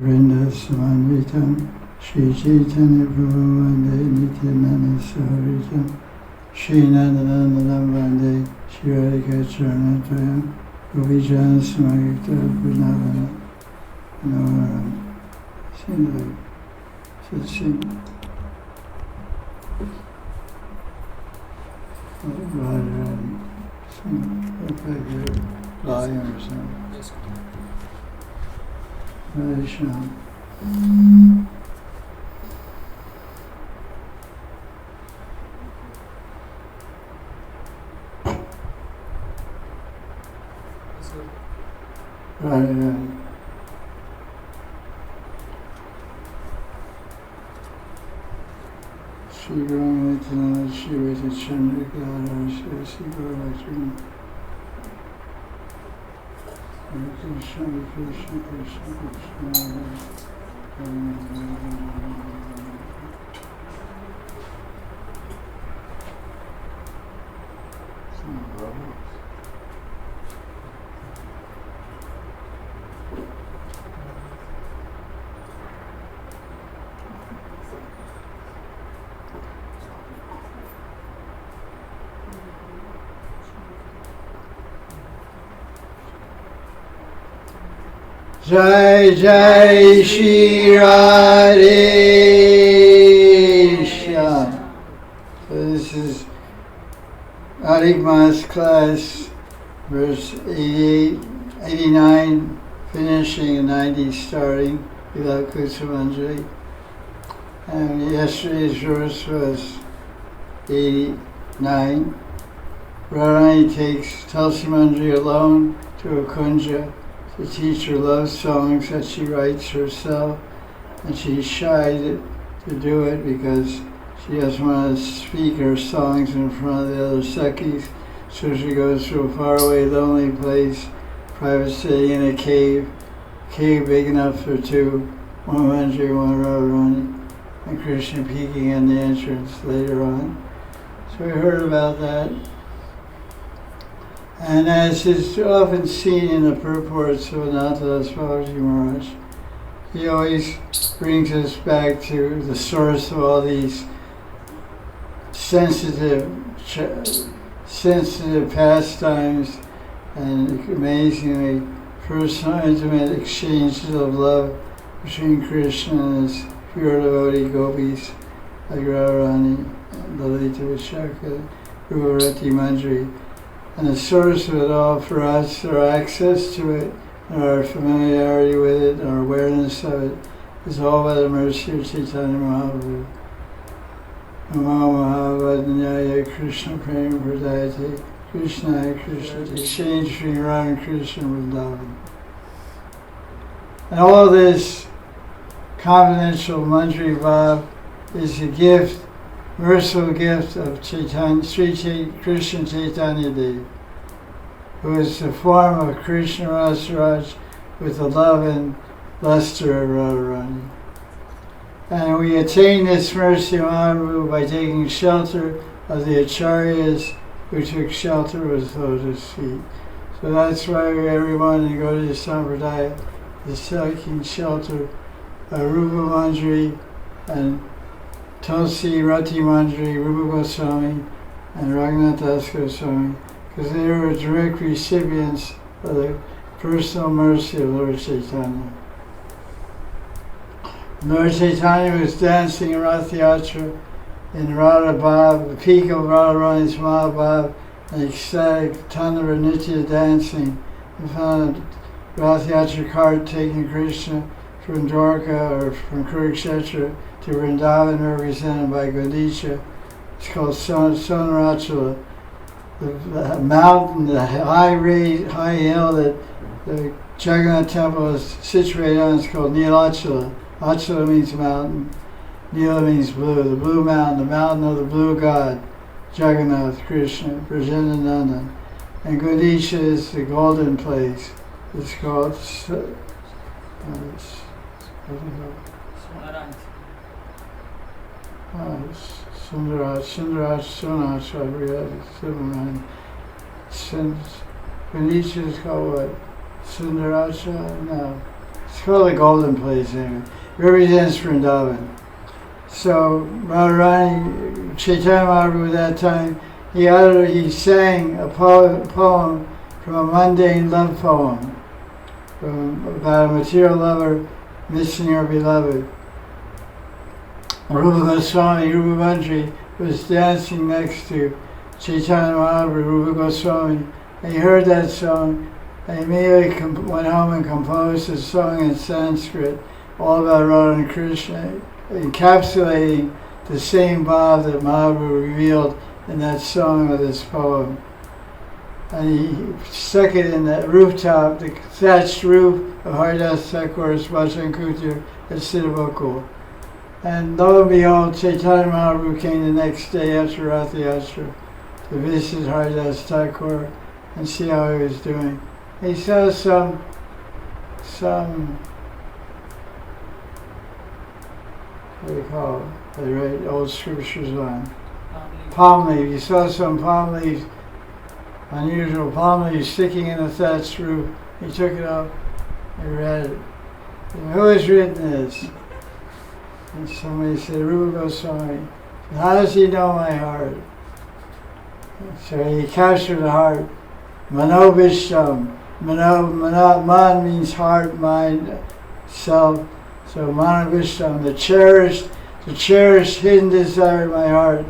Vrinda Samanvitam Shri Chaitanya Prabhu Vande Nityananda Saharitam Shri Nandanandam Vande Shri Radhika Charanatayam Gopijan Samagita Vrinavana Navaram Sindhu Satsin Radharani look like you're lying or something. Radhe Shyam. Radhe. Shri Raghunatha Shri Radhe Chandrika Shri Shri Babaji. Krishna, Krishna, Krishna, Krishna. Jai Jai Sri Radhe. So this is Adhik Mas class, verse 88, 89, finishing and 90 starting, Vilapa Kusumanjali. And yesterday's verse was 89. Radharani takes Tulsi Manjari alone to a kunja to teach her love songs that she writes herself, and she's shy to do it because she doesn't want to speak her songs in front of the other Sakhis, so she goes to a faraway, lonely place, private staying in a cave big enough for two, one Manjari, one Radharani, and Krishna peeking in the entrance later on. So we heard about that. And as is often seen in the purports of Raghunatha Das Goswami Maharaj, he always brings us back to the source of all these sensitive pastimes and amazingly personal, intimate exchanges of love between Krishna and his pure devotee gopis like Radharani, Lalita Vishaka, Ruparati Manjari. And the source of it all for us, our access to it, and our familiarity with it, and our awareness of it, is all by the mercy of Chaitanya Mahaprabhu. Namo Mahavadanyaya Krishna Prema Pradayate Krishna Krishna, the exchange between Radha and Krishna Vrindavan. And all this confidential Manjari Bhav is a gift, merciful gift of Chaitanya, Sri Krishna Chaitanya Dev, who is the form of Krishna Rasaraj with the love and luster of Radharani. And we attain this mercy of Mahaprabhu by taking shelter of the acharyas who took shelter of his lotus feet. So that's why everyone in Gaudiya Sampradaya is taking shelter of Rupa Manjari and Tulsi Rati Manjari, Rupa Goswami, and Raghunatha Das Goswami, because they were direct recipients of the personal mercy of Lord Chaitanya. Lord Chaitanya was dancing in Rath Yatra in Radha Bhav, the peak of Radharani's Mahabhav, an ecstatic Tandava Nitya dancing in front of Rath Yatra cart taking Krishna from Dwarka or from Kurukshetra to Vrindavan, represented by Godicha. It's called Sonarachala. The mountain, the high hill that the Jagannath temple is situated on is called Nilachala. Achala means mountain, Nila means blue, the blue mountain, the mountain of the blue god, Jagannath, Krishna, Brajendanandan. And Godicha is the golden place. It's called Sundaraj, Sonach, I forget, Superman. Godicha is called what? Sundaracha? No. It's called the Golden Place anyway. It represents Vrindavan. So Radharani, Chaitanya Mahaprabhu at that time, he sang a poem from a mundane love poem about a material lover missing her beloved. Rupa Goswami, Rupa Manjari, was dancing next to Chaitanya Mahaprabhu, Rupa Goswami. And he heard that song and immediately went home and composed a song in Sanskrit all about Radha and Krishna, encapsulating the same bhav that Mahaprabhu revealed in that song of this poem. And he stuck it in the rooftop, the thatched roof of Haridas Thakur's Bhajan Kutir at Siddhabokul. And lo and behold, Chaitanya Mahaprabhu came the next day after Rath Yatra to visit Haridas Thakur and see how he was doing. He saw some what do you call it? They write old scriptures on. Palm leaves. He saw some palm leaves, unusual palm leaves sticking in the thatched roof. He took it up and read it. And who has written this? And somebody said, Rupa Goswami. How does he know my heart? So he captured the heart. Manobishtam. Man means heart, mind, self. So Manobishtam, the cherished hidden desire of my heart.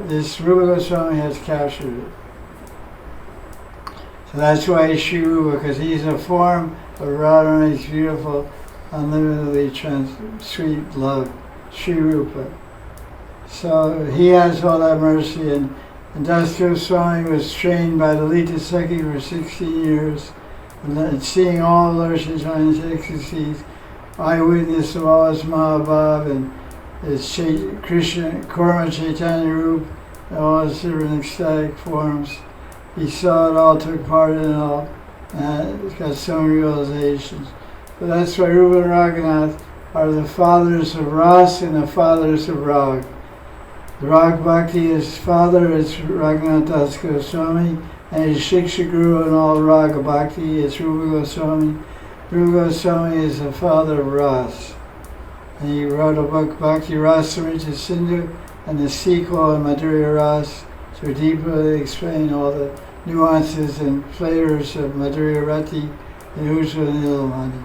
This Rupa Goswami has captured it. So that's why he's Sri Rupa, because he's a form of Radharani's beautiful, unlimitedly sweet love, Sri Rupa. So he has all that mercy, and Das Goswami was trained by the Lita Sakhi for 16 years, and seeing all Lord Chaitanya's ecstasies, eyewitness of all his Mahabhav and his Krishna, Kurma Chaitanya Rup, and all his different ecstatic forms. He saw it all, took part in it all, and he's got so many realizations. But that's why Rupa and Raghunath are the fathers of Ras and the fathers of Rag. The Rag Bhakti, his father is Raghunatha Das Goswami, and his Shiksha Guru and all Raga Bhakti is Rupa Goswami. Rupa Goswami is the father of Ras. And he wrote a book, Bhakti Rasamrita Sindhu, and the sequel, Madhurya Ras, to deeply explain all the nuances and flavors of Madhurya Rati and Ujjvala Nilamani.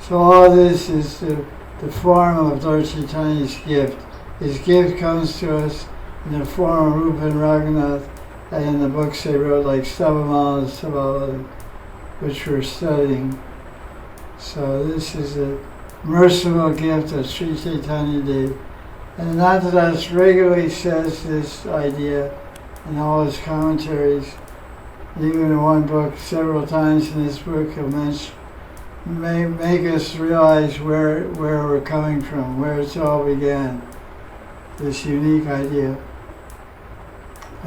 So all this is the form of Lord Chaitanya's gift. His gift comes to us in the form of Rupa and Raghunath, and in the books they wrote like Stavavali and Stavavali, which we're studying. So this is a merciful gift that Sri Chaitanya did. And Radha Das regularly says this idea in all his commentaries, even in one book, several times in this book he'll mention, make us realize where we're coming from, where it's all began. This unique idea.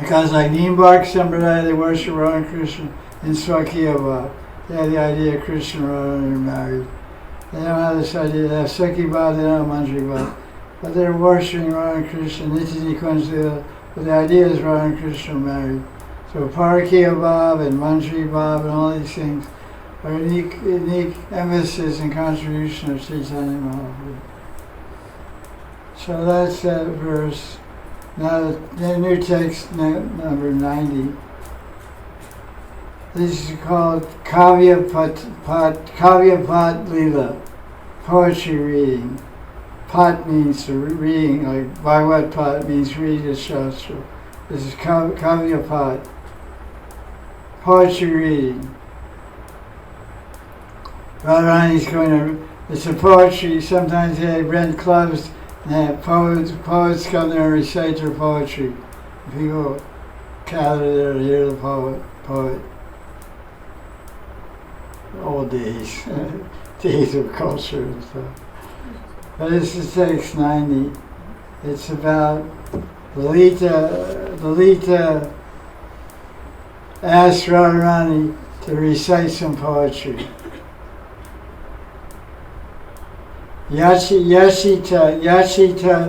Because like Nimbark Sampradaya, they worship Radha and Krishna in Swakiyabha. They have the idea of Krishna and Radha are married. They don't have this idea, they have Sakhi Bhav, they don't have Manjari Bhav. But they're worshiping Radha and Krishna, Nitya Nikunja, but the idea is Radha and Krishna are married. So Parakiya Bhav and Manjari Bhav and all these things are unique emphasis and contribution of Chaitanya Mahaprabhu. So that's that verse. Now the new text, number 90. This is called Kavya Pat Lila, poetry reading. Pat means reading, like Bhagavad Pat means read the Shastra. This is Kavya Pat, poetry reading. Radharani's going to, it's a poetry, sometimes they rent clubs and have poets come there and recite their poetry. People gather there to hear the poet. Old days, days of culture and stuff. But this is text 90. It's about Lalita asked Radharani to recite some poetry. Yashita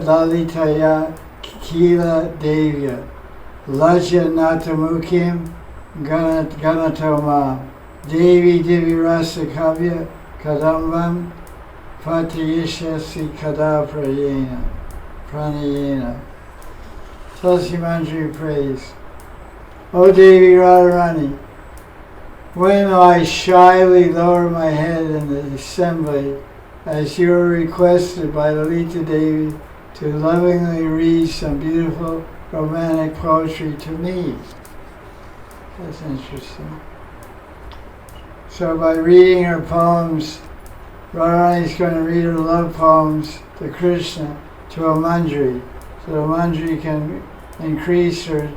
Lalitaya Kila Devya Laja Natamukim Ganatomam Devi Devi Rasa Kavya kadambam patiyishyasi kada pranayena. Tulsi Manjari prays, O Devi Radharani, when I shyly lower my head in the assembly, as you were requested by Lalita Devi to lovingly read some beautiful romantic poetry to me. That's interesting. So by reading her poems, Radharani is going to read her love poems to Krishna, to a Manjari, so the Manjari can increase her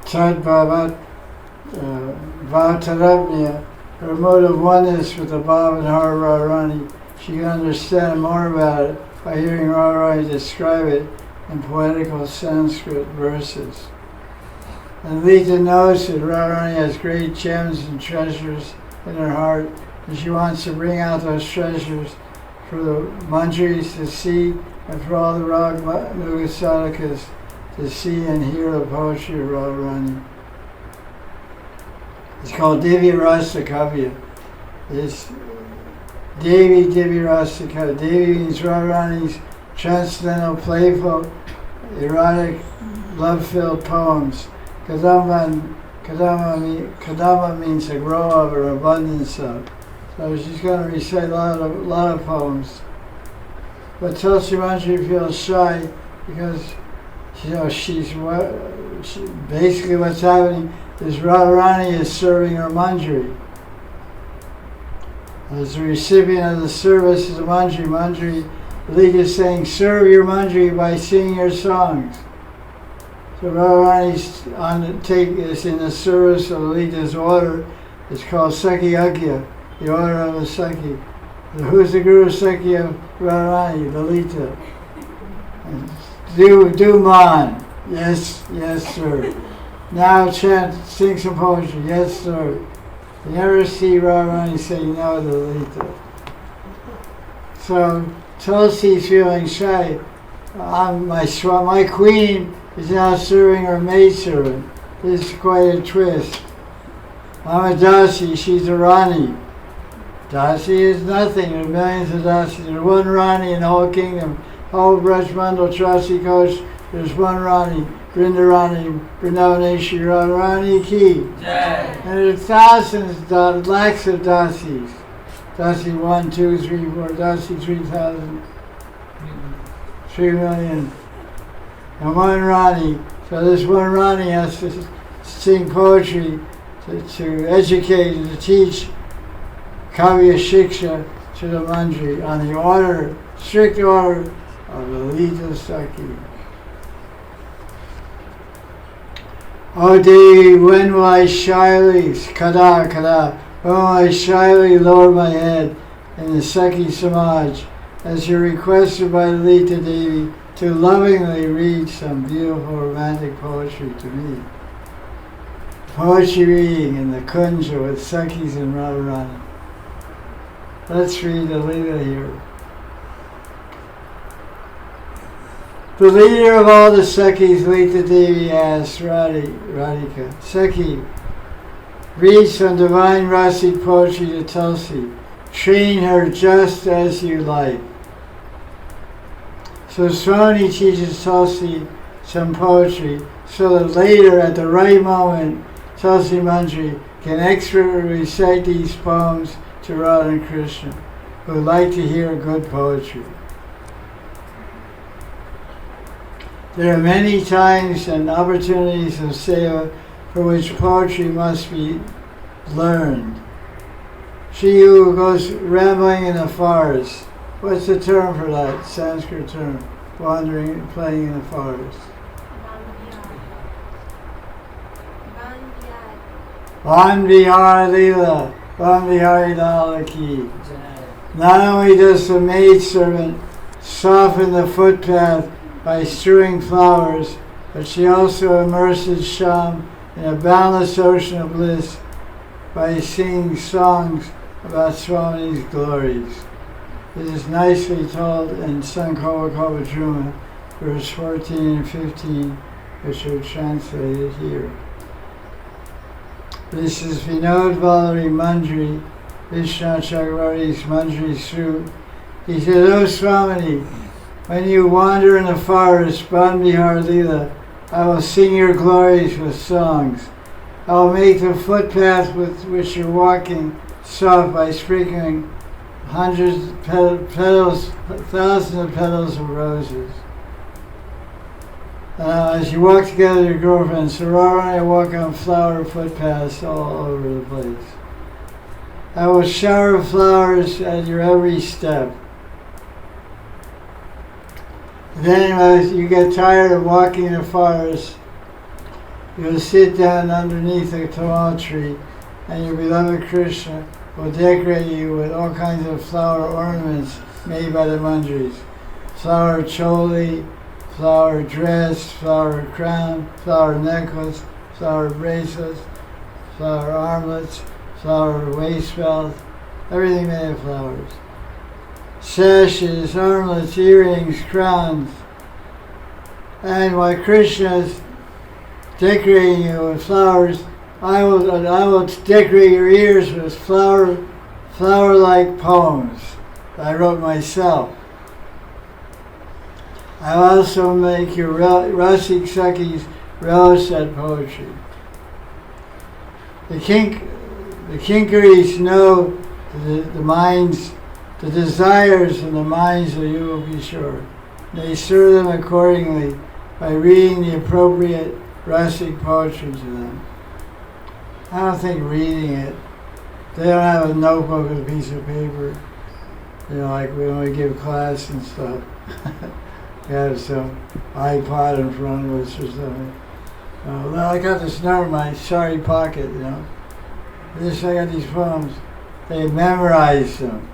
Bhavatarabhya, her mode of oneness with the Baba and her Radharani. She can understand more about it by hearing Radharani describe it in poetical Sanskrit verses. And Lita knows that Radharani has great gems and treasures in her heart, and she wants to bring out those treasures for the Manjaris to see and for all the Raghunuga sadhakas to see and hear the poetry of Radharani. It's called Divya Rasa Kavya. It's Devi Divya Rasa Kavya. Devi means Radharani's transcendental, playful, erotic, love-filled poems. Kadamba means to grow of or abundance of. So she's going to recite a lot of poems. But Tulsi Manjari feels shy because basically what's happening is Radharani is serving her Manjari. As the recipient of the service is a Manjari, Lita is saying, serve your Manjari by singing your songs. So Radharani's is in the service of Lita's order. It's called Sakhi Agya, the order of the Sakhi. Who's the Guru Sakhi of Radharani? Lalita. Do man. Yes, sir. Now chant, sing some poetry. Yes, sir. You never see Radharani say no to Lalita. So Tulsi's feeling shy. My queen is now serving her maidservant. This is quite a twist. I'm a dasi, she's a Rani. Dasi is nothing, there are millions of dasis. There's one Rani in the whole kingdom. Whole Brajmandal Trasi Coach, there's one Rani. Vrindarani, Vrindavaneshri Radharani ki. Jai. And there's thousands, lakhs of dasis. Dasi 1, 2, 3, 4, dasi 3,000, 3 million. And one Rani. So this one Rani has to sing poetry to educate and to teach Kavya Shiksha to the Manjari on the order, strict order of the Lalita Sakhi. O Devi, when will I shyly, when will I shyly lower my head in the Sakhi Samaj, as you're requested by Lalita Devi to lovingly read some beautiful romantic poetry to me. Poetry reading in the Kunja with Sakhis and Radharani. Let's read the Leela here. The leader of all the Sakhis, Lalita Devi, asked Radhika, Sakhi, read some divine rasic poetry to Tulsi. Train her just as you like. So Swami teaches Tulsi some poetry so that later, at the right moment, Tulsi Manjari can expertly recite these poems to Radha and Krishna, who like to hear good poetry. There are many times and opportunities of seva for which poetry must be learned. She who goes rambling in the forest, what's the term for that, Sanskrit term? Wandering, playing in the forest. Vandihar Leela, Vandihari Lala Ki. Not only does the maidservant soften the footpath by strewing flowers, but she also immerses Sham in a boundless ocean of bliss by singing songs about Swami's glories. It is nicely told in Sankova Kavadruma, verse 14 and 15, which are translated here. This is Vinod Vallari Manjari, Vishnu Chakravarti's Manjari through. He said, "O Swamini, when you wander in the forest, Bandihar Leela, I will sing your glories with songs. I will make the footpath with which you're walking soft by sprinkling hundreds of petals, thousands of petals of roses. As you walk together with your girlfriend, Sarara and I walk on flower footpaths all over the place. I will shower flowers at your every step. Then as you get tired of walking in the forest, you'll sit down underneath a tamal tree and your beloved Krishna will decorate you with all kinds of flower ornaments made by the Manjaris. Flower choli, flower dress, flower crown, flower necklace, flower bracelets, flower armlets, flower waist belt, everything made of flowers. Sashes, armlets, earrings, crowns. And while Krishna is decorating you with flowers, I will decorate your ears with flower-like poems that I wrote myself. I will also make your Rasik Sakis relish that poetry. The Kinkaris know the minds, the desires and the minds of you will be sure. They serve them accordingly by reading the appropriate Rasik poetry to them. I don't think reading it, they don't have a notebook with a piece of paper, like when we give class and stuff. We have some iPod in front of us or something. Well, I got this note in my sari pocket, I got these poems. They memorize them.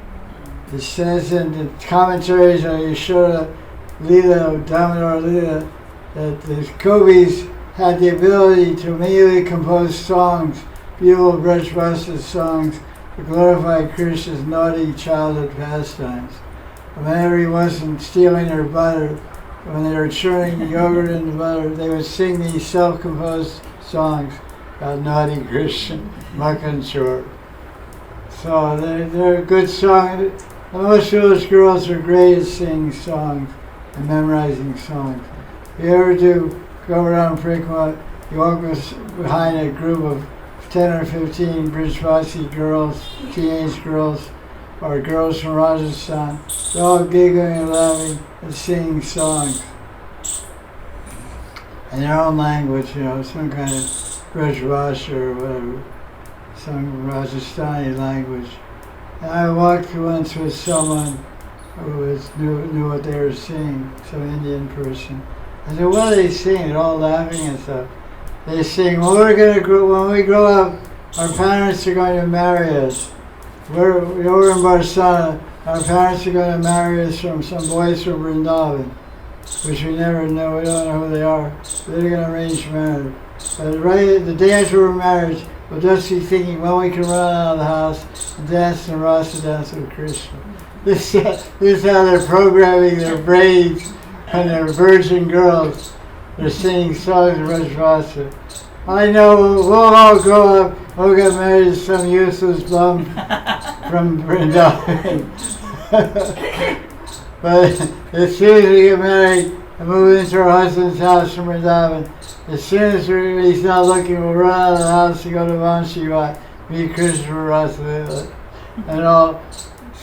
It says in the commentaries on Yashoda Leela, Damodar Leela, that the Kobis had the ability to immediately compose songs, beautiful Brajvasa songs, to glorify Krishna's naughty childhood pastimes. Whenever he wasn't stealing their butter, when they were churning the yogurt in the butter, they would sing these self-composed songs about naughty Krishna, Makhan Chor. So they're good songs. Most of those girls are great at singing songs and memorizing songs. If you ever do go around Prikma, you walk behind a group of 10 or 15 Brijvasi girls, teenage girls, or girls from Rajasthan. They're all giggling and laughing and singing songs in their own language, some kind of Brajvasa or whatever, some Rajasthani language. And I walked once with someone who knew what they were singing, some Indian person. I said, "What are they singing?" They're all laughing and stuff. They sing, "Well, when we grow up, our parents are going to marry us. We're in Barsana. Our parents are going to marry us from some boys from Vrindavan, which we never know. We don't know who they are. They're going to arrange marriage. But right the day after we're married, we'll just be thinking, well, we can run out of the house and dance the rasa dance with Krishna." This is how they're programming their brains when they're virgin girls. They're singing songs of Rajvasa. I know we'll all grow up, we'll get married to some useless bum from Vrindavan. But as soon as we get married and move into our husband's house from Vrindavan, as soon as he's not looking, we'll run out of the house to go to Vanshivat, meet Krishna Rasa, and all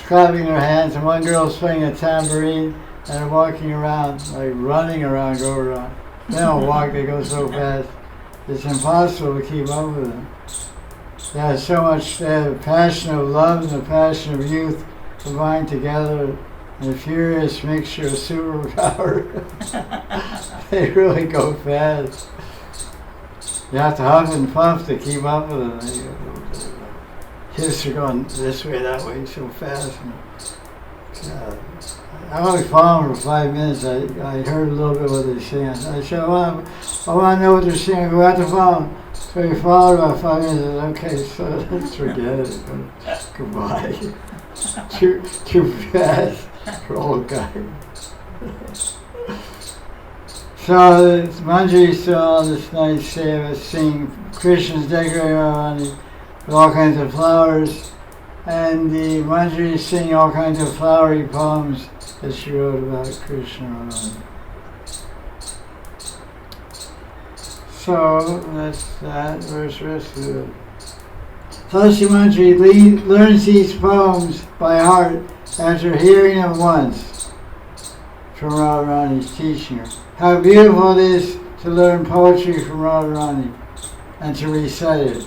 clapping their hands, and one girl's playing a tambourine, and they're walking around, like running around, go around. They don't walk, they go so fast. It's impossible to keep up with them. They have so much, they have the passion of love and the passion of youth combined together in a furious mixture of superpower. They really go fast. You have to huff and puff to keep up with them. Hips are going this way, that way, so fast. I only followed them for 5 minutes. I heard a little bit what they're saying. I said, I want to know what they're saying. We have to follow them. So we followed about 5 minutes. Okay, so let's forget it. Goodbye. too fast for old guy. So Manjari saw all this nice seva, seeing Krishna's decorating around with all kinds of flowers. And the Manjari sing all kinds of flowery poems that she wrote about Krishna Radharani. So that's that. Where's the rest of it? Tulsi Manjari learns these poems by heart after hearing them once from Radharani's teaching her. How beautiful it is to learn poetry from Radharani and to recite it.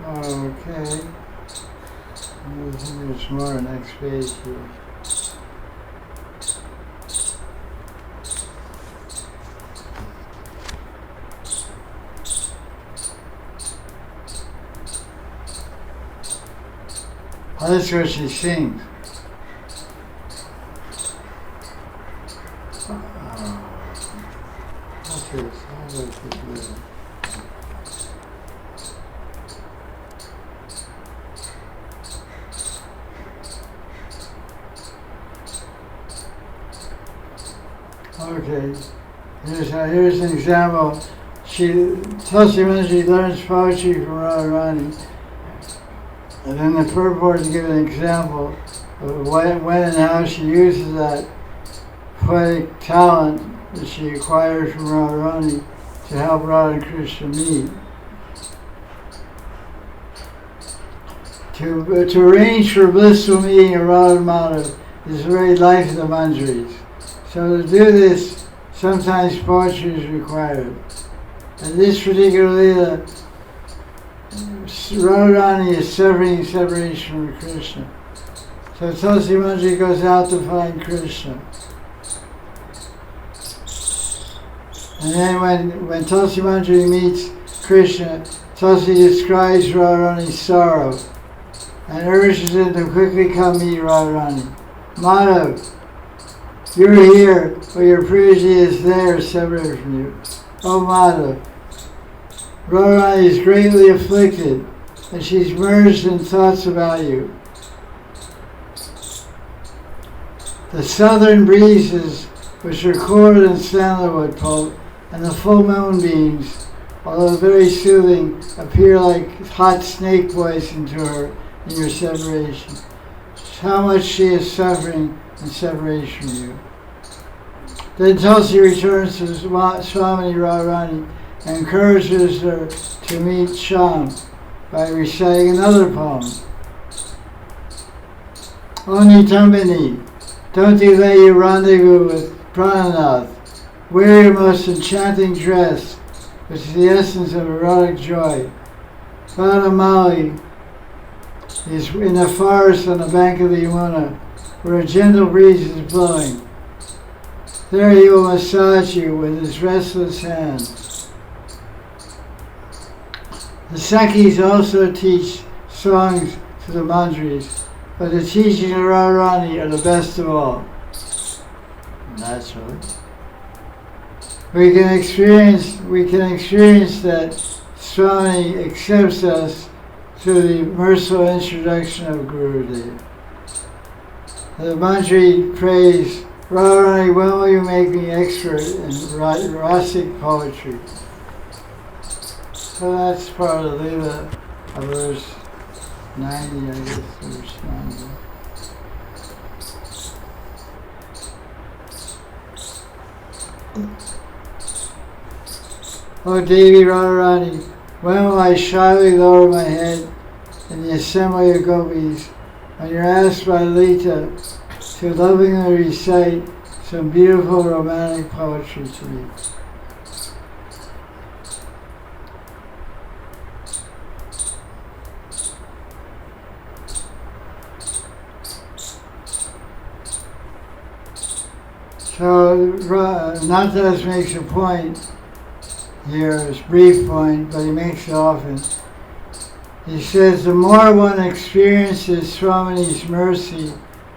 Okay. There's more next page here. Oh, that's what she sings. What's this? How does this live? Okay, here's an example. Tulsi Manjari learns poetry from Radharani, and then the purport to give an example of when and how she uses that poetic talent that she acquired from Radharani to help Radha and Krishna meet. To arrange for blissful meeting of Radha and Madhav is the very life of the Manjaris. So to do this, sometimes poetry is required. In this particular Leela, Radharani is suffering separation from Krishna. So Tulsi Manjari goes out to find Krishna. And then when Tulsi Manjari meets Krishna, Tulsi describes Radharani's sorrow and urges him to quickly come meet Radharani. Madhav, you're here, but your Priji is there, separated from you. Oh Madhav, Radharani is greatly afflicted, and she's merged in thoughts about you. The southern breezes, which are cool in sandalwood pulp, and the full moonbeams, although very soothing, appear like hot snake poison to her in your separation. How much she is suffering in separation from you. Then Tulsi returns to Swamini Radharani and encourages her to meet Shyam by reciting another poem. O Nitambini, don't delay your rendezvous with Prananath. Wear your most enchanting dress, which is the essence of erotic joy. Vadamali is in the forest on the bank of the Yamuna, where a gentle breeze is blowing. There he will massage you with his restless hands. The Sakhis also teach songs to the Manjaris, but the teaching of Radharani are the best of all. Naturally. We can experience that Swami accepts us through the merciful introduction of Gurudev. The Manjari prays, Radharani, when will you make me expert in rasic poetry? So that's part of the Leela of verse 90, I guess, verse 90. O Devi Radharani, when will I shyly lower my head in the assembly of gopis when you're asked by Lita to lovingly recite some beautiful romantic poetry to me? So Raghunatha Das makes a point here, it's a brief point, but he makes it often. He says, the more one experiences Swamini's mercy,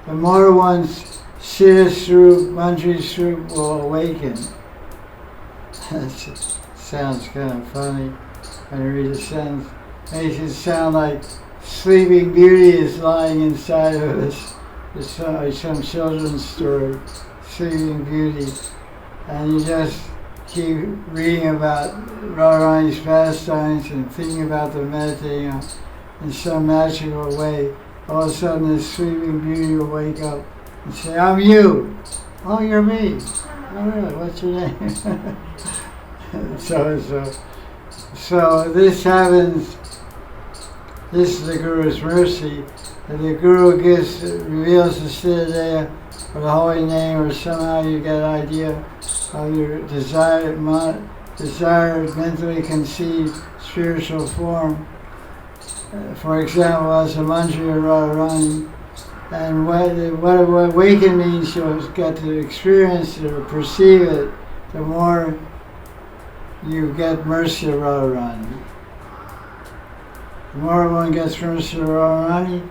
the more one's Siddha Swarup, Manjari Swarup will awaken. That sounds kind of funny when you read the sentence. Makes it sound like Sleeping Beauty is lying inside of us. It's like some children's story, Sleeping Beauty. And you just keep reading about Radharani's pastimes and thinking about them, meditating on in some magical way, all of a sudden this sleeping beauty will wake up and say, I'm you. Oh, you're me. Oh, really? What's your name? So this happens, this is the Guru's mercy, that the Guru reveals the Siddhaya or the holy name, or somehow you get an idea of your desired mentally conceived spiritual form. For example, as a Manjari or Radharani, and what awaken means, you'll get to experience it or perceive it, the more you get mercy of Radharani. The more one gets mercy of Radharani,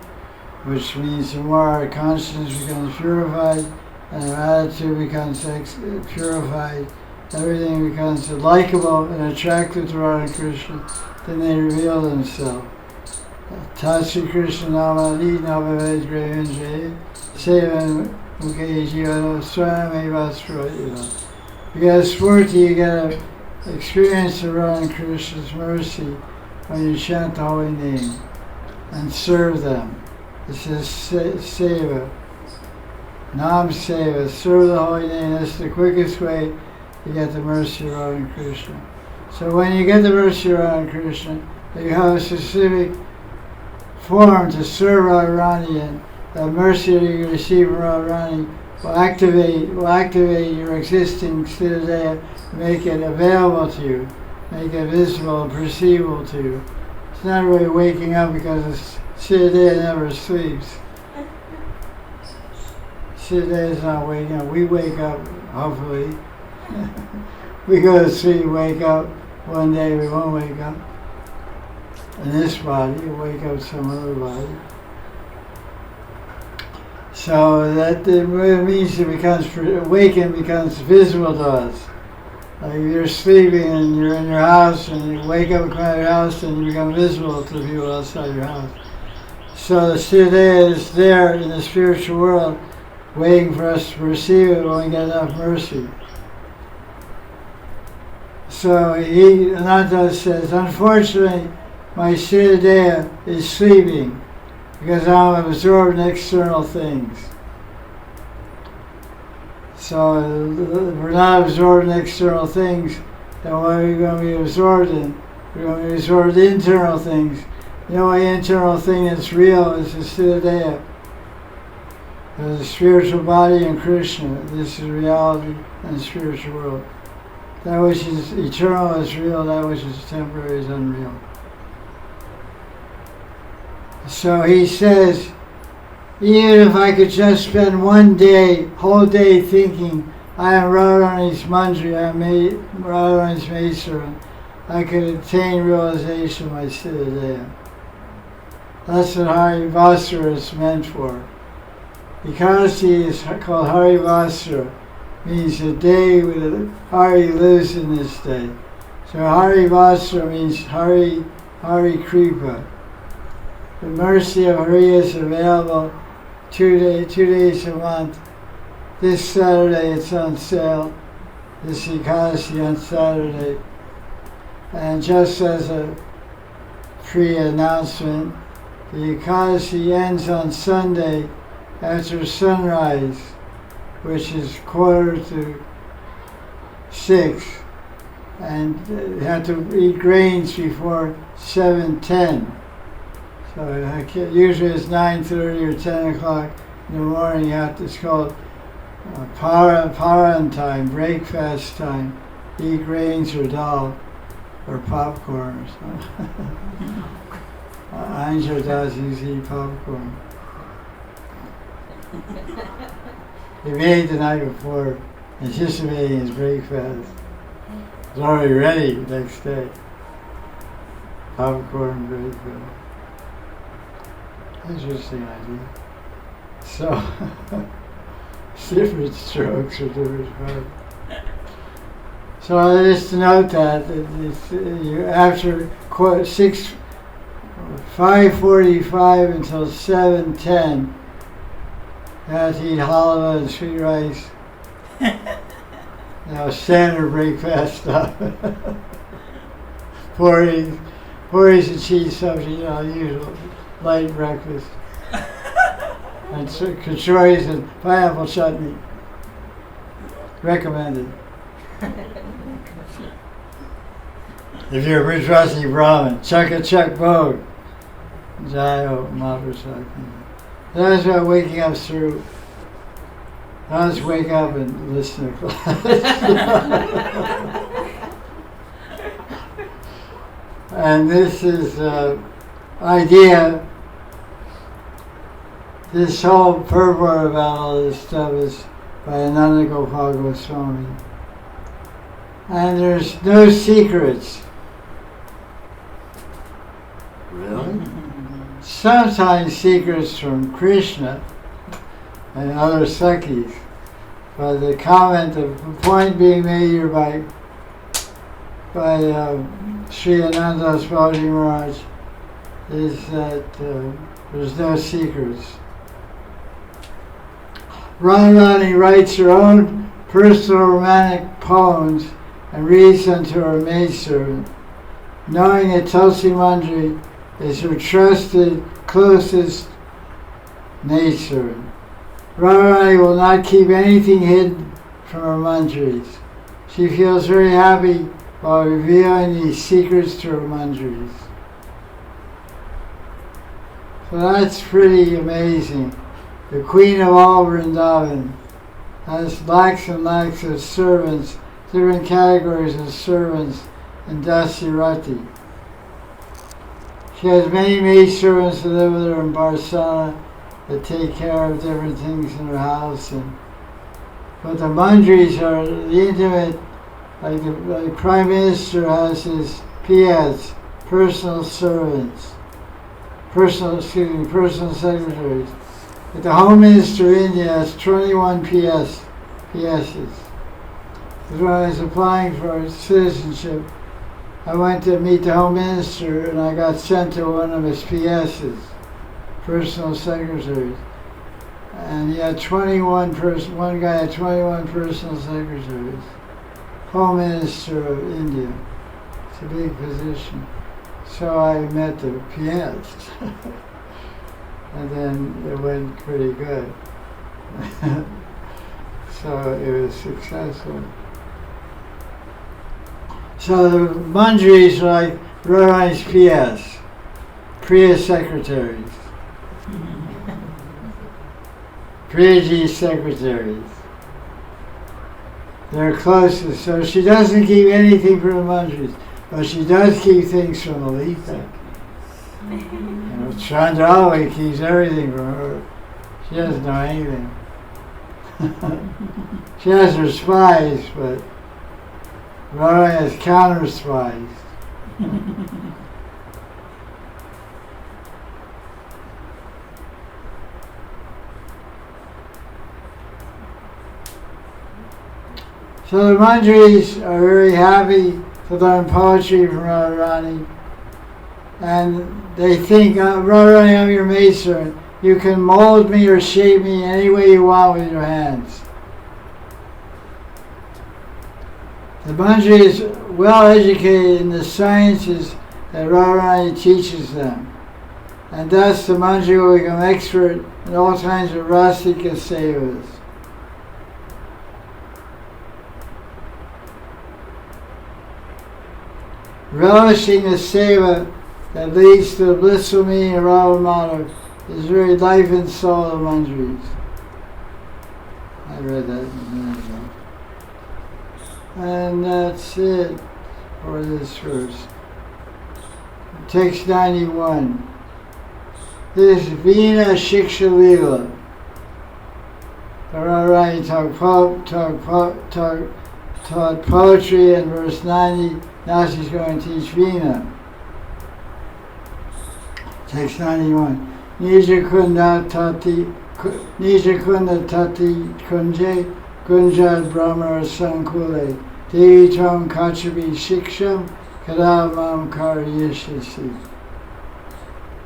which means the more our consciousness becomes purified and our attitude becomes purified, everything becomes likable and attractive to Radha and Krishna, then they reveal themselves. Tasi Krishna Namadi Navaved Gravinjay Sevan Mukeji Swami Vastra. You get a spurti, you get an experience of Radha and Krishna's mercy when you chant the holy name and serve them. This is seva. Nam seva. Serve the holy name. That's the quickest way to get the mercy of Radha and Krishna. So when you get the mercy of Radha and Krishna, you have a specific form to serve Radharani, and the mercy that you receive from Radharani will activate your existing Siddhaya, make it available to you, make it visible and perceivable to you. It's not really waking up, because Siddhaya never sleeps. Siddhaya is not waking up. We wake up, hopefully. We go to sleep, wake up. One day we won't wake up in this body, we'll wake up some other body. So that means it becomes awakened, becomes visible to us. Like you're sleeping and you're in your house and you wake up, come out of your house, and you become visible to people outside your house. So the Siddhaya is there in the spiritual world, waiting for us to perceive it when we get enough mercy. So Ananta says, unfortunately, my Siddhaya is sleeping because I'm absorbed in external things. So if we're not absorbed in external things, then what are we going to be absorbed in? We're going to be absorbed in internal things. The only internal thing that's real is the Siddhaya. There's a spiritual body in Krishna. This is reality in the spiritual world. That which is eternal is real, that which is temporary is unreal. So he says, even if I could just spend one day, whole day thinking, I am Radharani's Manjari, I am Radharani's maidservant, I could attain realization of my Siddhaya. That's what Hari Vastra is meant for. Because he is called Hari Vastra, means a day with Hari lives in this day. So Hari Vastra means Hari Kripa. The mercy of Hari is available 2 days a month. This Saturday it's on sale. This Ekadasi on Saturday. And just as a pre-announcement, the Ekadasi ends on Sunday after sunrise, which is 5:45, and you have to eat grains before 7:10. So usually it's 9:30 or 10 o'clock in the morning. It's called paran time, breakfast time. Eat grains or dal or popcorn or something. Anja does eat popcorn. He made the night before, anticipating his breakfast. It was already ready the next day. Popcorn breakfast. Interesting idea. So, different strokes for different parts. So just to note that after 5:45 until 7:10, you have to eat halva and sweet rice. standard breakfast stuff. Puris and cheese subsidy, usual light breakfast. And kachoris and pineapple chutney. Recommended. If you're a Gujarati Brahmin, Chak Bhog. Jayo Maharaj. That's what waking up through. I'll just wake up and listen to class. And this is idea. This whole purport about all this stuff is by Ananda Gopal Goswami. And there's no secrets. Really? Sometimes secrets from Krishna and other Sakhis. But the point being made here by Sri Ananda Das Goswami Maharaj is that there's no secrets. Radharani writes her own personal romantic poems and reads them to her maidservant, knowing that Tulsi Manjari is her trusted, closest maidservant. Radharani will not keep anything hidden from her Manjaris. She feels very happy while revealing these secrets to her Manjaris. So that's pretty amazing. The Queen of all Vrindavan has lakhs and lakhs of servants, different categories of servants in dasi rati. She has many maidservants that live with her in Barsana that take care of different things in her house. But the Manjaris are the intimate, like the Prime Minister has his PS, personal servants, personal secretaries. But the Home Minister of India has 21 PSs. Because when I was applying for citizenship, I went to meet the Home Minister and I got sent to one of his PSs, personal secretaries. And he had one guy had 21 personal secretaries. Home Minister of India. It's a big position. So I met the PS. And then it went pretty good. So it was successful. So the Manjaris are like Radharani's PS, Priya secretaries, Priyaji's secretaries. They're closest, so she doesn't keep anything from the Manjaris, but she does keep things from Lalita. Chandrali keeps everything from her. She doesn't know anything. She has her spies, but Radha has counter spies. So the Manjaris are very happy to learn poetry from Radharani. And they think, Radharani, I'm your maidservant. You can mold me or shape me any way you want with your hands. The Manjari is well educated in the sciences that Radharani teaches them. And thus the Manjari will become expert in all kinds of rasika sevas. Relishing the seva that leads to the blissful meaning of Radha Madhav is very life and soul of Manjaris. I read that a minute ago. And that's it for this verse. Text 91. This is Vina Shiksha Lila. Radharani taught poetry in verse 90. Now she's going to teach Vina. Text 91. Nija kunda tati kunje gunjad brahmara sankule devi tom kachabi shiksham kadamam karyashasi.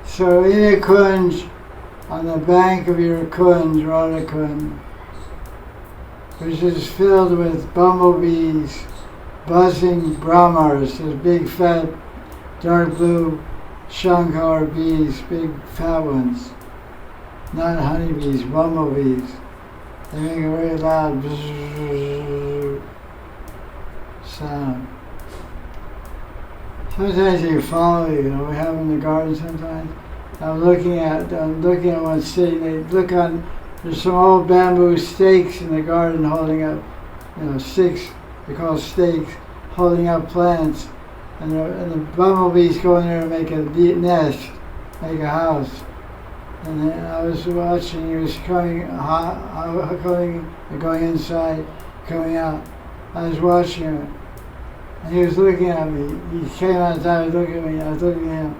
So in a kunj, on the bank of your kunj, Radha Kunj, which is filled with bumblebees, buzzing brahmars, those big fat dark blue shankar bees, big fat ones, not honeybees, bumblebees. They make a very loud bzzz sound. Sometimes they follow you. We have them in the garden sometimes. I'm looking at one sitting. There's some old bamboo stakes in the garden holding up, sticks. They call stakes, holding up plants, and the bumblebees go in there and make a nest, make a house. And then I was watching. He was going inside, coming out. I was watching him, and he was looking at me. He came outside, looking at me. I was looking at him.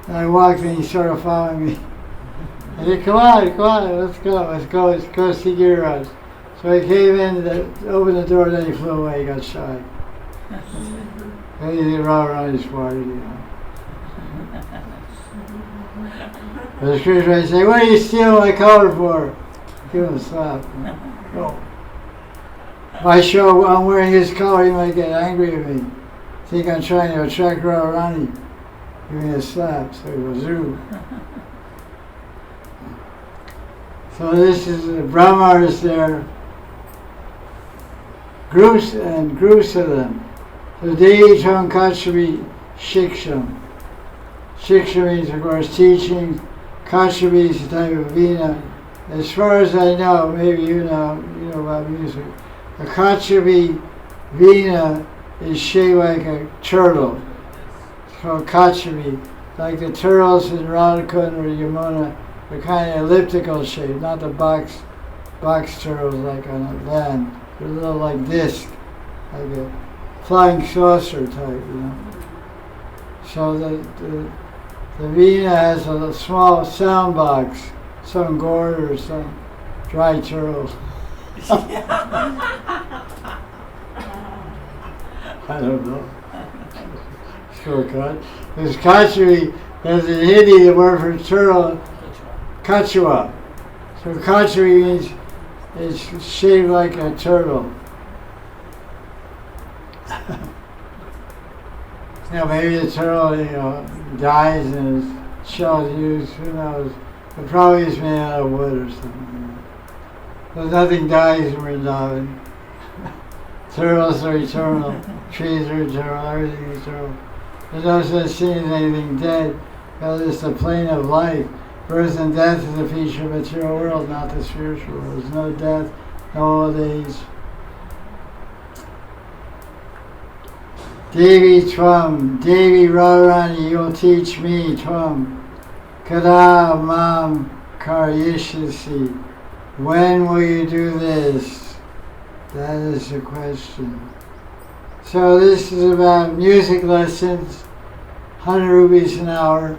And I walked and he started following me. I said, come on, let's go see Giriraj. So he came in, opened the door, then he flew away, he got shy. And he did Radharani's party, But Krishna say, what are you stealing my color for? Give him a slap. No. If I show I'm wearing his color, he might get angry at me. Think I'm trying to attract Radharani. Give me a slap, so he goes, ooh. So this is the Brahmanas there, groups of them. So Devitam Kachavi Shiksham. Shiksha means, of course, teaching. Kachavi is a type of Vina. As far as I know, maybe you know about music, a Kachavi Vina is shaped like a turtle. It's called Kachavi. Like the turtles in Radhakund or Yamuna, they're kind of elliptical shape, not the box turtles like on the land. They're a little like disc, like a flying saucer type, So the Vina has a small sound box, some gourd or some dry turtle. I don't know. Shortcut. There's Kachavi, there's in Hindi the word for turtle, Kachua. So Kachavi means it's shaped like a turtle. Maybe the turtle, dies and its shell is used, who knows. But probably it's made out of wood or something. But nothing dies in Vrindavan. Turtles are eternal, trees are eternal, everything is eternal. There's no such thing as anything dead, because it's the plane of life. Birth and death is a feature of the material world, not the spiritual world. There's no death, no old age. Devi Tvam, Devi Radharani, you'll teach me, Tvam. Kada Mam Karyishasi. When will you do this? That is the question. So this is about music lessons, 100 rupees an hour.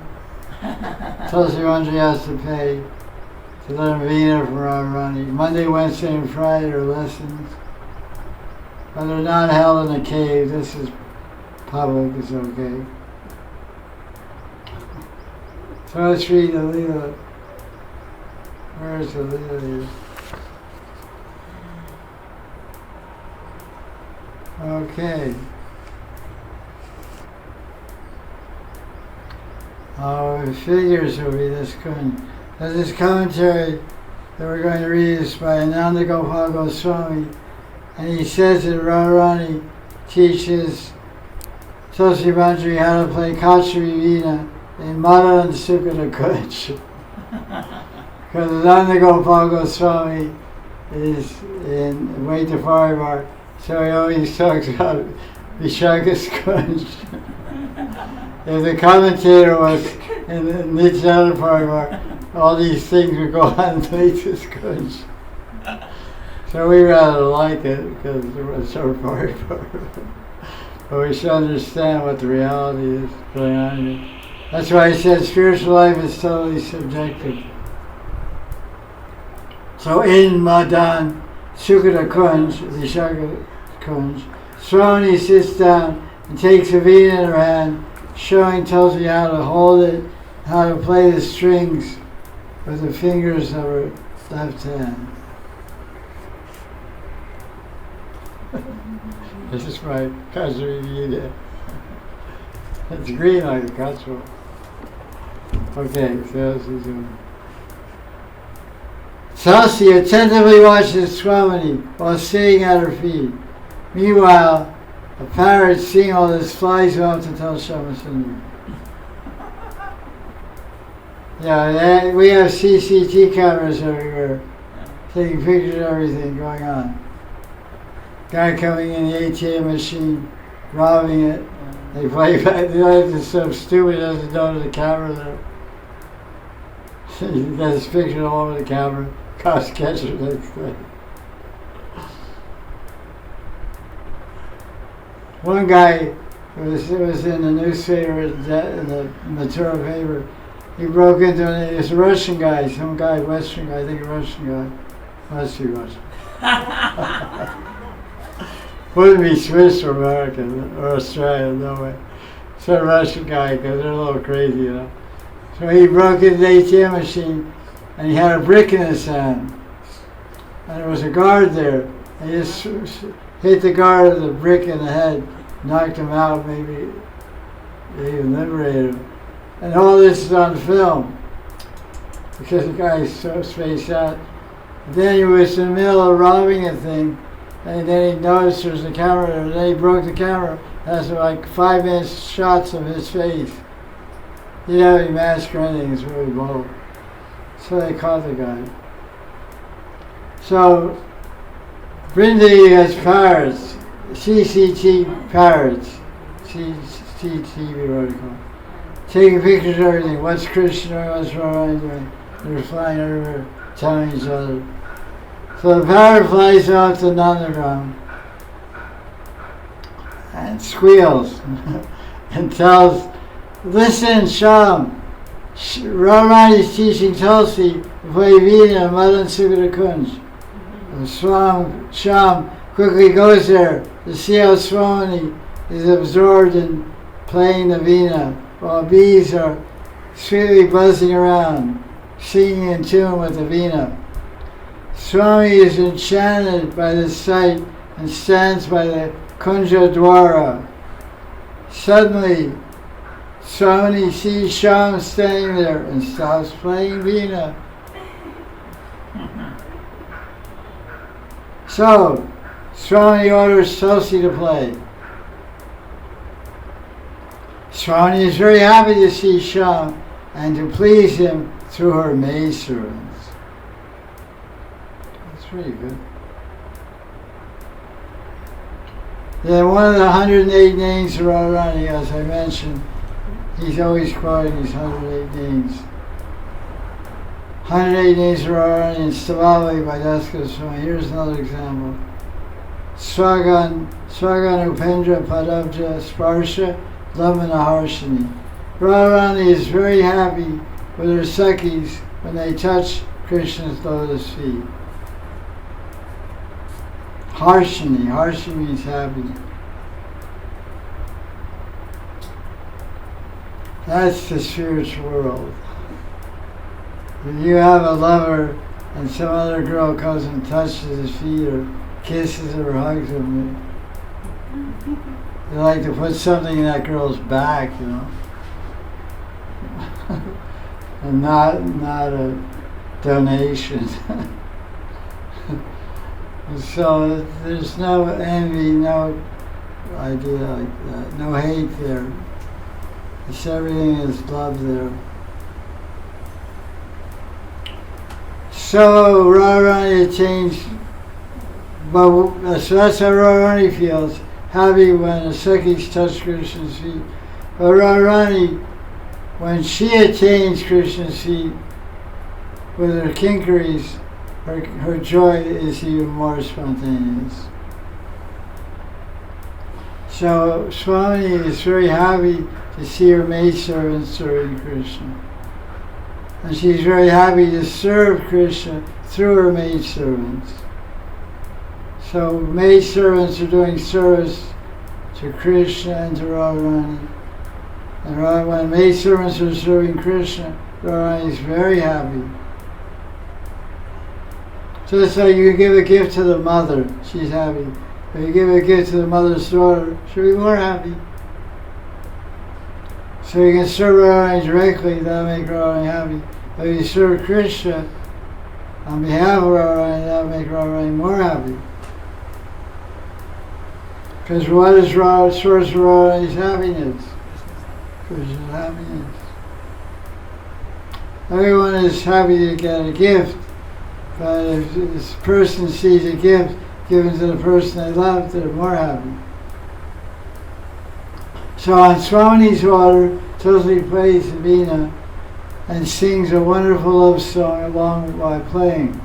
Tulsi Manjari has to pay to learn Vina from Radharani. Monday, Wednesday, and Friday are lessons. But they're not held in a cave. This is public, it's okay. So let's read the Leela. Where's the Leela here? Okay. The figures will be this good. There's this commentary that we're going to read is by Ananda Gopal Goswami, and he says that Radharani teaches Tulsi Manjari how to play Kachavi Vina in Madan Sukata Kuch. Because Ananda Gopal Goswami is in Vaita Parivar, so he always talks about Vishaka's Kunj. If the commentator was in the Nityananda Parivar, all these things would go on in Vaita's Kunj. So we rather like it because it's our Parivar. But we should understand what the reality is going on here. That's why he said spiritual life is totally subjective. So in Madan Sukata Kunj, Vishaka Kunj, Srani sits down and takes a Vina in her hand, tells me how to hold it, how to play the strings with the fingers of her left hand. This is my Kashmiri Vina. It's green like the Kashmir. Okay, so else he's doing. Dasi attentively watches Swamini while sitting at her feet. Meanwhile, a parrot seeing all this flies off to tell Shamasundari. Yeah, we have CCTV cameras everywhere, taking pictures of everything going on. Guy coming in the ATM machine, robbing it. They play back. It's so stupid, doesn't know the camera there. He got his picture all over the camera. Cops catch it next day. One guy was in the newspaper, in the Matura paper. He broke into this Russian guy, some guy, Western guy, I think a Russian guy. Must be Russian. Wouldn't be Swiss or American or Australian, no way. Some Russian guy, because they're a little crazy, you know. So he broke into the ATM machine, and he had a brick in his hand. And there was a guard there. And he just hit the guard with a brick in the head, knocked him out, maybe even liberated him. And all this is on film, because the guy's so spaced out. Then he was in the middle of robbing a thing, and then he noticed there's a camera there, and then he broke the camera. That's like 5 minute shots of his face. He didn't have any mask or anything, it's really bold. So they caught the guy. So, Brindi has parrots, CCT parrots, CCTV, what do you call it? Taking pictures of everything. What's Krishna doing? What's Radharani doing? They're flying everywhere, telling each other. So the parrot flies off to Nandagram and squeals and tells, listen, Sham, Radharani is teaching Tulsi to play Vina, Madan Kunj. Sham quickly goes there to see how Swami is absorbed in playing the Vina, while bees are sweetly buzzing around, singing in tune with the Vina. Swami is enchanted by this sight and stands by the Kunja Dwara. Suddenly, Swami sees Sham standing there and stops playing Vina. So, Swami orders Tulsi to play. Swami is very happy to see Sham and to please him through her maidservants. That's pretty good. Then one of the 108 names of Radharani, as I mentioned, he's always quoting these 108 names. 108 names of Radharani in Stavavali by Das Goswami. Here's another example. Swagan Upendra Padabja Sparsha Lamana Harshini. Radharani is very happy with her Sakhis when they touch Krishna's lotus feet. Harshini. Harshini means happy. That's the spiritual world. If you have a lover and some other girl comes and touches his feet or kisses him or hugs him, you like to put something in that girl's back, you know, and not a donation. So there's no envy, no idea like that, no hate there. It's everything is love there. So Radharani attains, so that's how Radharani feels, happy when the Sakhis touch Krishna's feet. But Radharani, when she attains Krishna's feet with her kinkaris, her joy is even more spontaneous. So Swami is very happy to see her maidservants serving Krishna. And she's very happy to serve Krishna through her maidservants. So maidservants are doing service to Krishna and to Radharani. And when maidservants are serving Krishna, Radharani is very happy. So it's like you give a gift to the mother, she's happy. If you give a gift to the mother's daughter, she'll be more happy. So you can serve Radharani directly, that'll make Radharani happy. But if you serve Krishna on behalf of Radharani, that'll make Radharani more happy. Because what is source of Radharani's happiness? Krishna's happiness. Everyone is happy to get a gift, but if this person sees a gift given to the person they love, they're more happy. So on Swami's order, Tulsi plays the Vina and sings a wonderful love song along while playing.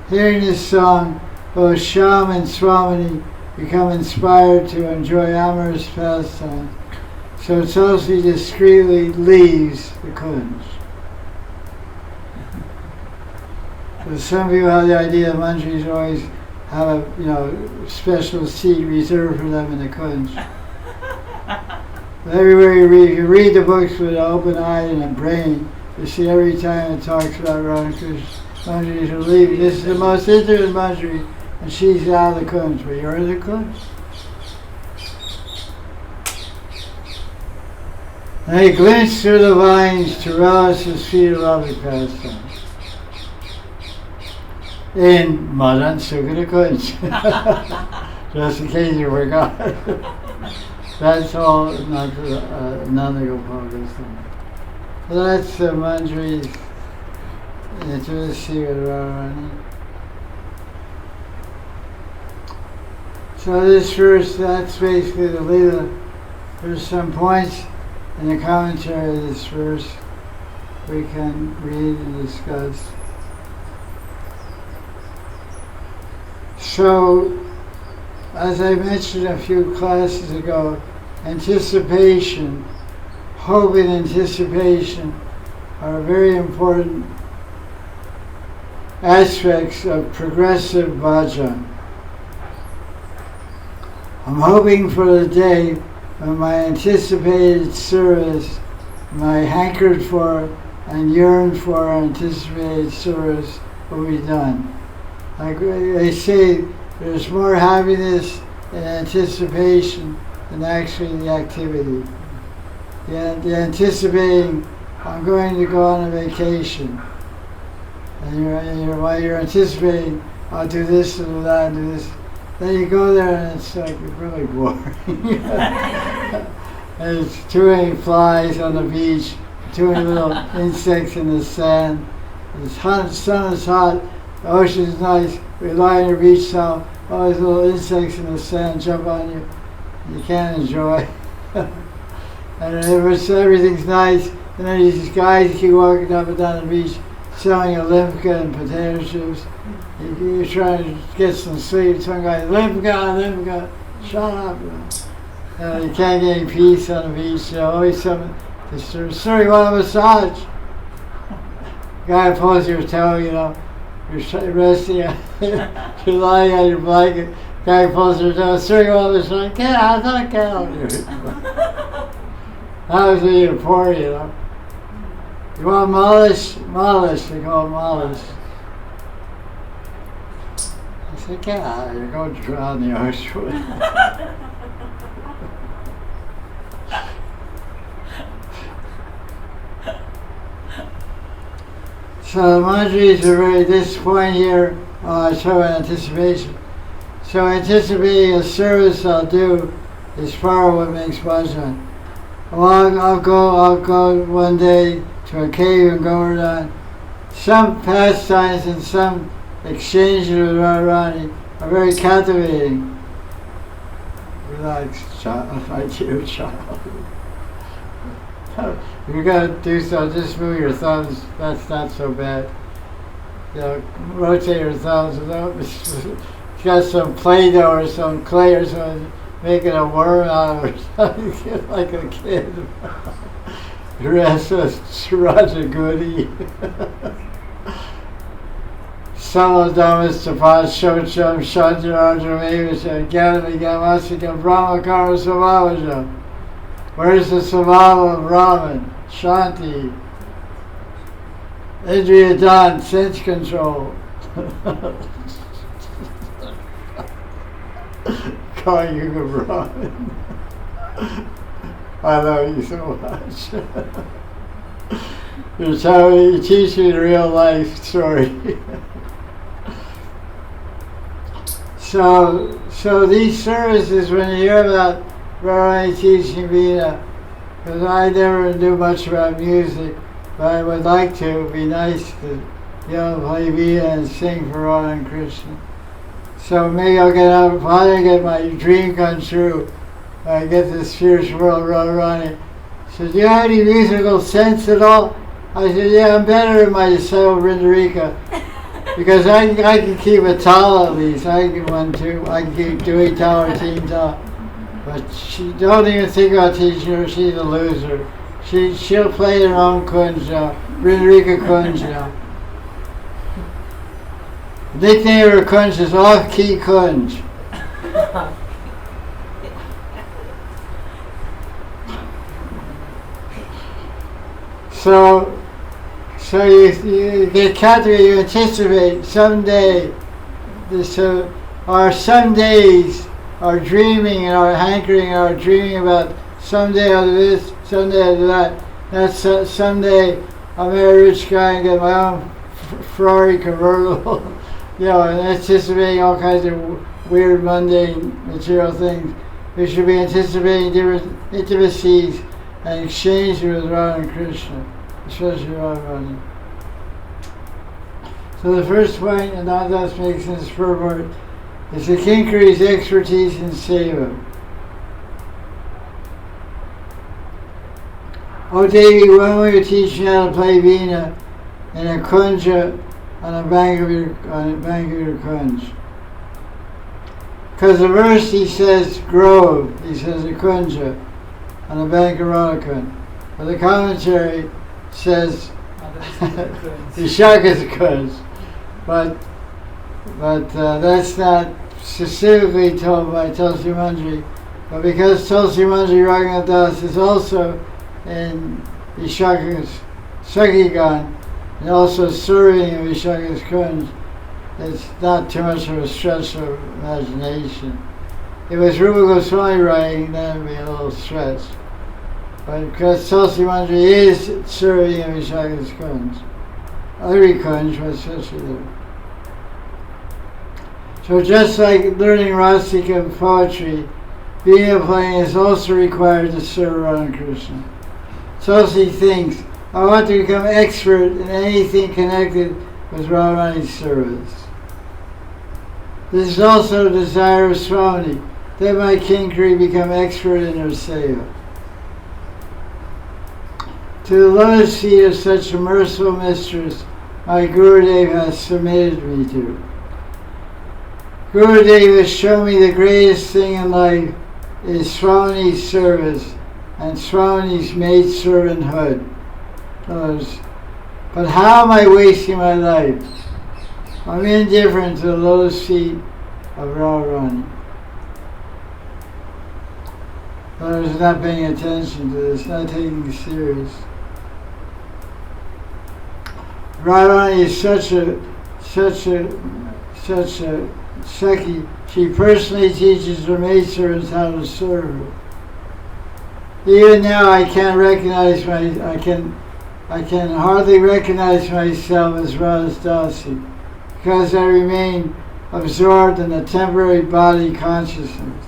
Hearing this song, both Shyam and Swami become inspired to enjoy amorous pastime. So Tulsi discreetly leaves the Kunj. So some people have the idea that Manjaris always have a special seat reserved for them in the Kunj. But everywhere you read the books with an open eye and a brain, you see every time it talks about Radharani, Manjaris are leaving. This is the most intimate Manjari, and she's out of the Kunj, but you're in the Kunj. And he glimpsed through the vines to relish his feet of lovely pastime. In Madan Sukha Kunj. Just in case you forgot. That's all not none of Gopal Goswami. So that's the Manjari's intimacy with Radharani. So this verse, that's basically the Leela. There's some points in the commentary of this verse we can read and discuss. So, as I mentioned a few classes ago, anticipation, hope and anticipation are very important aspects of progressive bhajan. I'm hoping for the day when my anticipated service, my hankered for and yearned for anticipated service will be done. Like they say, there's more happiness in anticipation than actually the activity. The anticipating, I'm going to go on a vacation. And while you're anticipating, I'll do this and do that and do this. Then you go there and it's like really boring. And it's too many flies on the beach, too many little insects in the sand. The sun is hot, the ocean is nice, we lie on your beach now, all these little insects in the sand jump on you. You can't enjoy. And everything's nice, and then these guys keep walking up and down the beach selling a limca and potato chips. You're trying to get some sleep. Some guy, limca, shut up. You can't get any peace on the beach. Always something disturbing. Sir, you want a massage? Guy pulls your toe, you're resting, you're lying on your blanket. Guy pulls your toe. Sir, you want a massage? Get out, not get out. That was being poor, You want malish? Malish, they call it malish. I said, get out of here, go drown the ocean. So the Manjaris are very disappointed here. I show anticipation. So anticipating a service I'll do is part of what makes bhajan. I'll go one day to a cave in Govardhan. Some pastimes and some exchanges with Radharani are very captivating. Relax, child, like you, child. If you're going to do so, just move your thumbs. That's not so bad. Rotate your thumbs. It's got some Play-Doh or some clay or something, making a worm out of it, something like a kid. Restless Rajagudi. Samadhamastapad Shocham Shanjarajamevasha Gyanamigamasika Brahmakara Samavaja. Where's the Samava of Brahman? Shanti. Indriya Dan, sense control. calling you a Brahmin. I love you so much. You teach me the real life story. So these services, when you hear about Radharani teaching Vina, because I never knew much about music, but I would like to. It would be nice to play Vina and sing for Radha and Krishna. So maybe I'll get out, if I get my dream come true, I get this spiritual world Radharani. She said, do you have any musical sense at all? I said, yeah, I'm better than my disciple Rindarika. Because I can keep a tala at least. I can one too. I can keep doing tala or team tala. But she don't even think about teaching her. She's a loser. She'll play her own kunja, Rindarika kunja. The nickname of her kunj is off-key kunj. So you get captivated, you anticipate someday, our Sundays, our dreaming and our hankering and our dreaming about someday I'll do this, someday I'll do that. That's someday I'll marry a rich guy and get my own Ferrari convertible, and anticipating all kinds of weird, mundane, material things. We should be anticipating different intimacies and exchange with Radha and Krishna, especially Radharani. So the first point, and Nadadas makes in his purport, is the Kinkari's expertise in seva. Oh Devi, when will you teach me how to play Vina in a kunja on a bank of your kunj? Because the verse he says grove, he says a kunja on a bank of Radha. But the commentary says Vishaka's kunj. But that's not specifically told by Tulsi Manjari. But because Tulsi Manjari Raghunatha Das is also in Vishaka's Sakhigan and also serving in Vishaka's kunj, it's not too much of a stretch of imagination. If it was Rupa Goswami writing, then it would be a little stretch. But because Tulsi Manjari is serving in Vishaka's kunj, every kunj was especially there. So just like learning Rasika poetry, Vina playing is also required to serve Radha Krishna. Tulsi thinks, I want to become expert in anything connected with Radharani's service. This is also the desire of Swami, that my Kinkari become expert in her seva. To the lotus feet of such a merciful mistress, my Gurudev has submitted me to. Gurudev has shown me the greatest thing in life is Swami's service and Swami's maidservanthood. But how am I wasting my life? I'm indifferent to the lotus feet of Radharani. Others not paying attention to this, not taking it serious. Radharani is such a Sakhi. She personally teaches her maidservants how to serve her. Even now, I can hardly recognize myself as Radha's dasi, because I remain absorbed in a temporary body consciousness.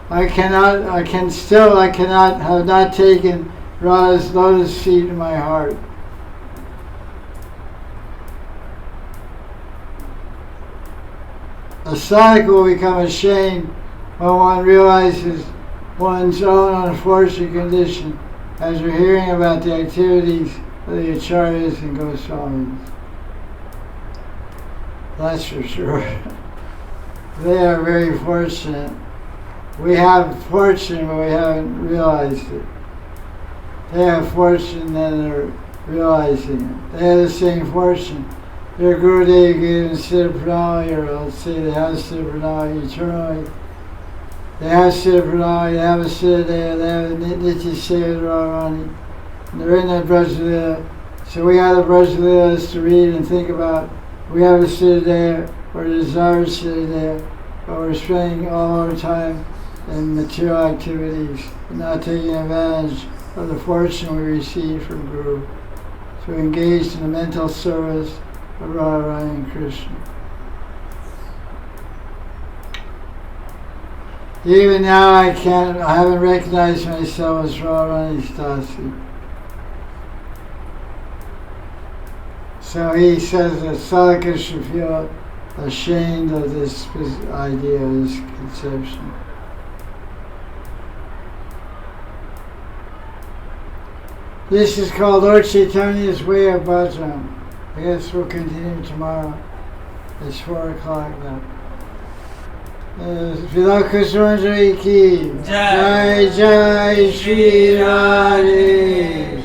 I cannot have not taken Radha's lotus feet in my heart. A sadhak will become ashamed when one realizes one's own unfortunate condition after hearing about the activities of the acharyas and Goswamis. That's for sure. They are very fortunate. We have fortune, but we haven't realized it. They have fortune and they're realizing it. They have the same fortune. Their Gurudev gave them Siddha Pranali, or let's say they have Siddha Pranali eternally. They have Siddha Pranali, they have a Siddha Deva, they have a Nitya Seva Radharani. They're in that Brajalila. So we have the Brajalilas to read and think about. We have a Siddha Deva, or desires today, but we're spending all our time in material activities and not taking advantage of the fortune we receive from Guru. So we engaged in the mental service of Radharani and Krishna. Even now I haven't recognized myself as Radharani's dasi. So he says that sadhaka should feel ashamed of this idea, this conception. This is called Lord Chaitanya's way of bhajan. I guess we'll continue tomorrow. It's 4 o'clock now. Vilapa Kusumanjali ki Jai Jai Sri Radhe.